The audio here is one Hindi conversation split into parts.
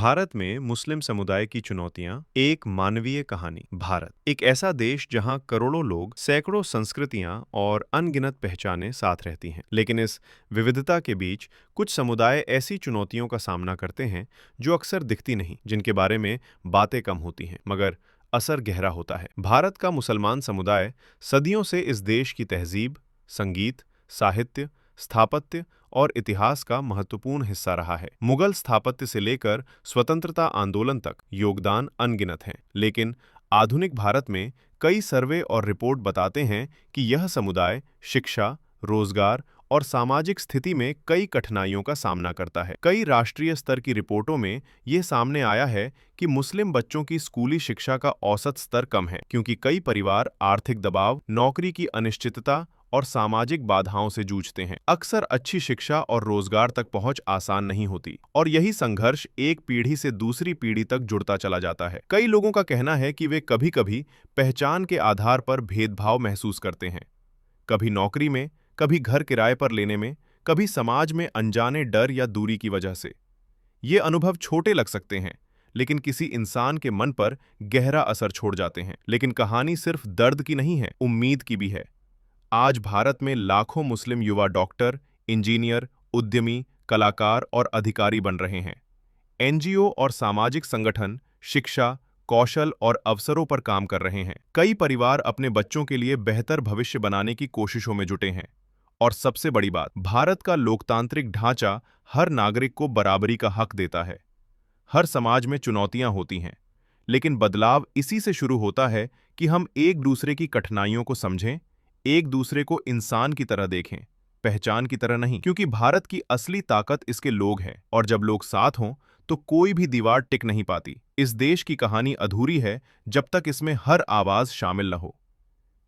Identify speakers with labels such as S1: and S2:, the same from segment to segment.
S1: भारत में मुस्लिम समुदाय की चुनौतियां। एक मानवीय कहानी। भारत एक ऐसा देश जहां करोड़ों लोग, सैकड़ों संस्कृतियां और अनगिनत पहचानें साथ रहती हैं। लेकिन इस विविधता के बीच कुछ समुदाय ऐसी चुनौतियों का सामना करते हैं जो अक्सर दिखती नहीं, जिनके बारे में बातें कम होती हैं, मगर असर गहरा होता है। भारत का मुसलमान समुदाय सदियों से इस देश की तहजीब, संगीत, साहित्य, स्थापत्य और इतिहास का महत्वपूर्ण हिस्सा रहा है। मुगल स्थापत्य से लेकर स्वतंत्रता आंदोलन तक योगदान अनगिनत हैं। लेकिन आधुनिक भारत में कई सर्वे और रिपोर्ट बताते हैं कि यह समुदाय शिक्षा, रोजगार और सामाजिक स्थिति में कई कठिनाइयों का सामना करता है। कई राष्ट्रीय स्तर की रिपोर्टों में ये सामने आया है कि मुस्लिम बच्चों की स्कूली शिक्षा का औसत स्तर कम है, क्योंकि कई परिवार आर्थिक दबाव, नौकरी की अनिश्चितता और सामाजिक बाधाओं से जूझते हैं। अक्सर अच्छी शिक्षा और रोजगार तक पहुंच आसान नहीं होती, और यही संघर्ष एक पीढ़ी से दूसरी पीढ़ी तक जुड़ता चला जाता है। कई लोगों का कहना है कि वे कभी-कभी पहचान के आधार पर भेदभाव महसूस करते हैं, कभी नौकरी में, कभी घर किराए पर लेने में, कभी समाज में अनजाने डर या दूरी की वजह से। ये अनुभव छोटे लग सकते हैं, लेकिन किसी इंसान के मन पर गहरा असर छोड़ जाते हैं। लेकिन कहानी सिर्फ दर्द की नहीं है, उम्मीद की भी है। आज भारत में लाखों मुस्लिम युवा डॉक्टर, इंजीनियर, उद्यमी, कलाकार और अधिकारी बन रहे हैं। एनजीओ और सामाजिक संगठन शिक्षा, कौशल और अवसरों पर काम कर रहे हैं। कई परिवार अपने बच्चों के लिए बेहतर भविष्य बनाने की कोशिशों में जुटे हैं। और सबसे बड़ी बात, भारत का लोकतांत्रिक ढांचा हर नागरिक को बराबरी का हक देता है। हर समाज में चुनौतियां होती हैं, लेकिन बदलाव इसी से शुरू होता है कि हम एक दूसरे की कठिनाइयों को समझें, एक दूसरे को इंसान की तरह देखें, पहचान की तरह नहीं। क्योंकि भारत की असली ताकत इसके लोग हैं, और जब लोग साथ हों तो कोई भी दीवार टिक नहीं पाती। इस देश की कहानी अधूरी है जब तक इसमें हर आवाज शामिल न हो।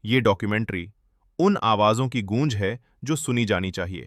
S1: ये डॉक्यूमेंट्री उन आवाजों की गूंज है जो सुनी जानी चाहिए।